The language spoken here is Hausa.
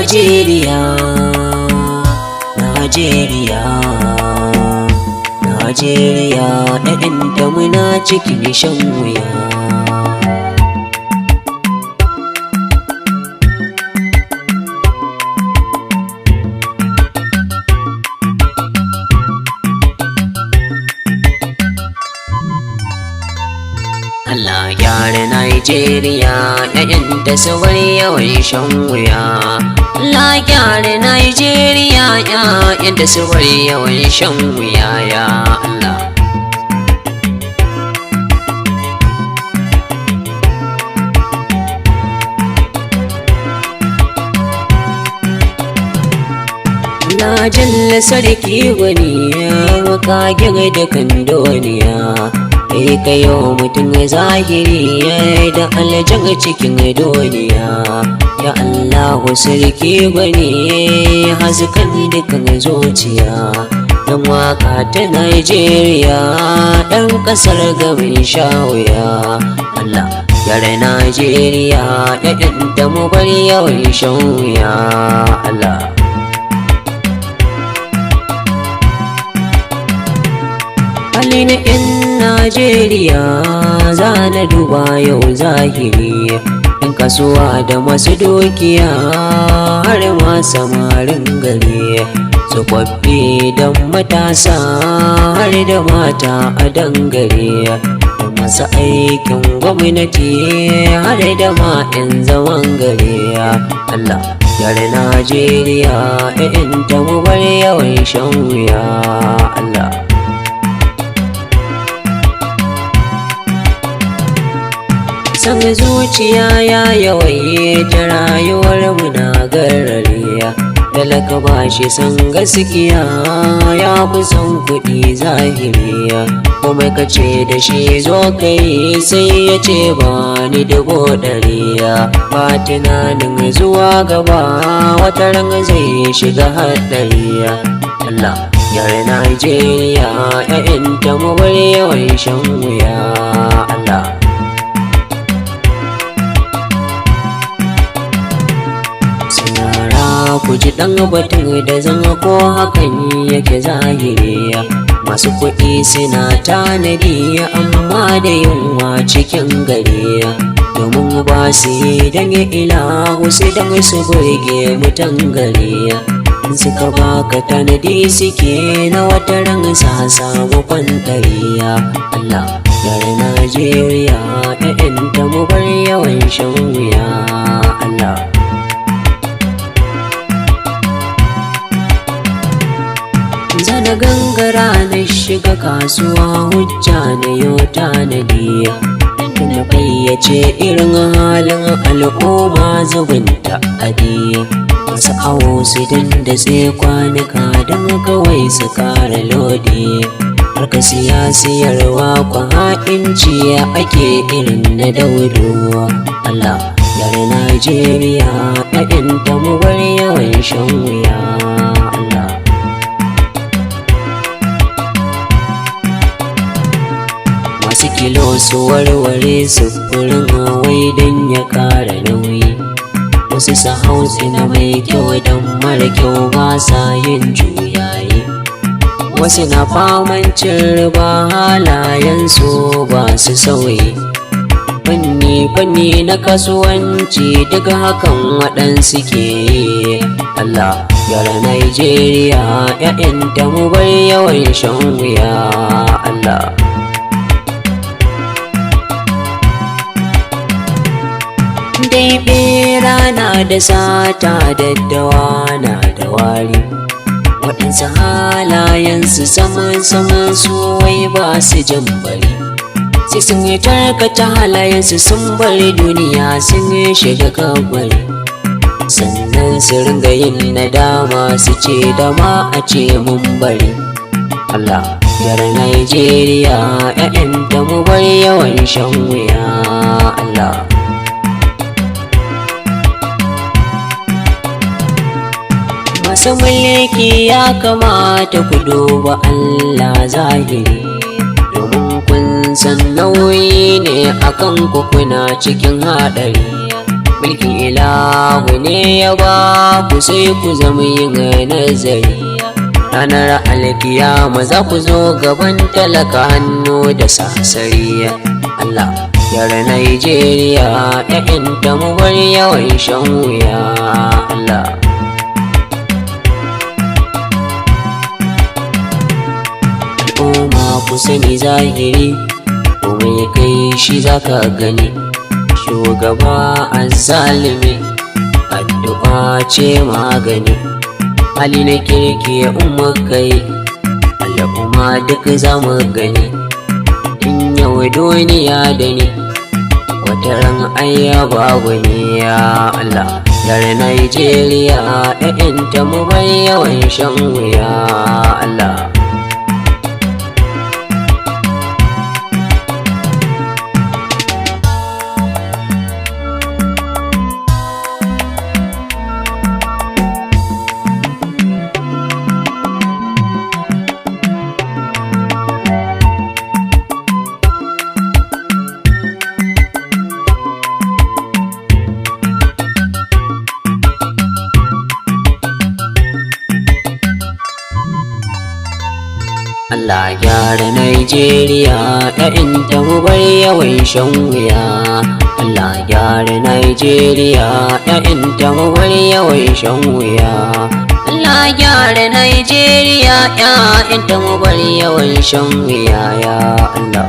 Najeriya, Najeriya, Najeriya, ‘ya'yanta muna cikin shan wuya. Allah gyara Najeriya, ‘ya'yanta su bar yawan shan wuya. Allah gyara Najeriya, ‘ya'yanta su bar yawan shan wuya ya Allah. Allah jalla sarki gwani maka gina da kan duniya. Kai kayo mutum zahiri da aljan cikin duniya. Ya Allah sarki gwani haskan dukan zuciya. Dan waka ta Najeriya, dan kasar gaban shawuya. Allah yare Najeriya, ‘ya'yanta mu bar yawan shan wuya. Allah halin ‘yan Najeriya za na duba yau zahiri. ‘Yan kasuwa da masu dukiya har ma samarin gari. Tsofaffi da matasa har da mata a dangare. Da masu aikin gwamnati har da ma ‘yan zaman gari. Allah yare Najeriya, ‘ya'yanta mu bar yawan shan wuya. Allah san zuciya ya yawaye ta rayuwar mu na garariya. Talaka ba shi san gaskiya, ya fi son kuɗi zahiriya. Kuma ka ce da shi zo kai sai ya ce ba ni dubu ɗariya. Ba tunanin zuwa gaba wata ran zai shiga haɗariya. Allah yare Najeriya, ‘ya'yanta mu bar yawan shan wuya. Allah ku ji ɗan batun da zama ko hakan yake zahiri. Masu kuɗi suna tanadi amma da yunwa cikin gari. Domin ba su yi don ilahu su don su burge mutan gari. In suka baka tanadi suke na wata ran sa samu kwantariya. Allah yare Najeriya, ‘ya'yanta mu bar yawan shan wuya. Allah zana gangara na shiga kasuwa, hujja na yau tanadi. Na bayyace irin halin al'umma zubinta adi. Masu awo su dandatse kwanuka don kawai su kara lodi. Harka siyasiyarwa kwa ha'inci ake irin na daudu. Allah yare Najeriya, ‘ya'yanta mu bar yawan shan wuya. Allah masu kilo su warware sufurin wai don ya kara nauyi. Wasu su hausi na mai kyau don mara kyau ba sa yin juyayi. Wasu na faman cin riba halayensu ba su sauyi. Fanni na kasuwanci daga hakan waɗansu ke yi. Allah yare Najeriya, ‘ya'yanta mu bar yawan shan wuya. Allah dai bera na da sata, daddawa na da wari. Waɗansu halayensu saman su wai ba su jan bari. Sai sun yi tarkata halayensu sun bari duniya sun yi shiga kabari. Sannan su ringa yin nadama su ce da ma a ce mun bari. Allah yare Najeriya, ‘ya'yanta mu bar yawan shan wuya. Allah masu mulki ya kamata ku duba Allah zahiri. Domin kun san nauyi ne akan ku, kuna cikin haɗari. mulkin ilahu ne ya ba ku sai ku zama yin nazari. Ranar alkiyama za ku zo gaban talaka hannu da sasari. Allah yar Najeriya ‘ya'yanta mu bar yawan shan wuya. Allah al'umma ku sani zahiri kuma ya kai shi za ka gani. Shugaba azzalimi addu'a ce magani. Hali na kirki umma kai al'umma duk za mu gani. In yau duniya da ni wata ran ayya babu ni ya Allah. Yar Najeriya ‘ya'yanta mu bar yawan shan wuya. Allah Allah gyara Najeriya ‘ya'yanta mu bar yawan shan wuya. Allah gyara Najeriya ‘ya'yanta mu bar yawan shan wuya. Allah gyara Najeriya ‘ya'yanta mu bar yawan shan wuya ya Allah.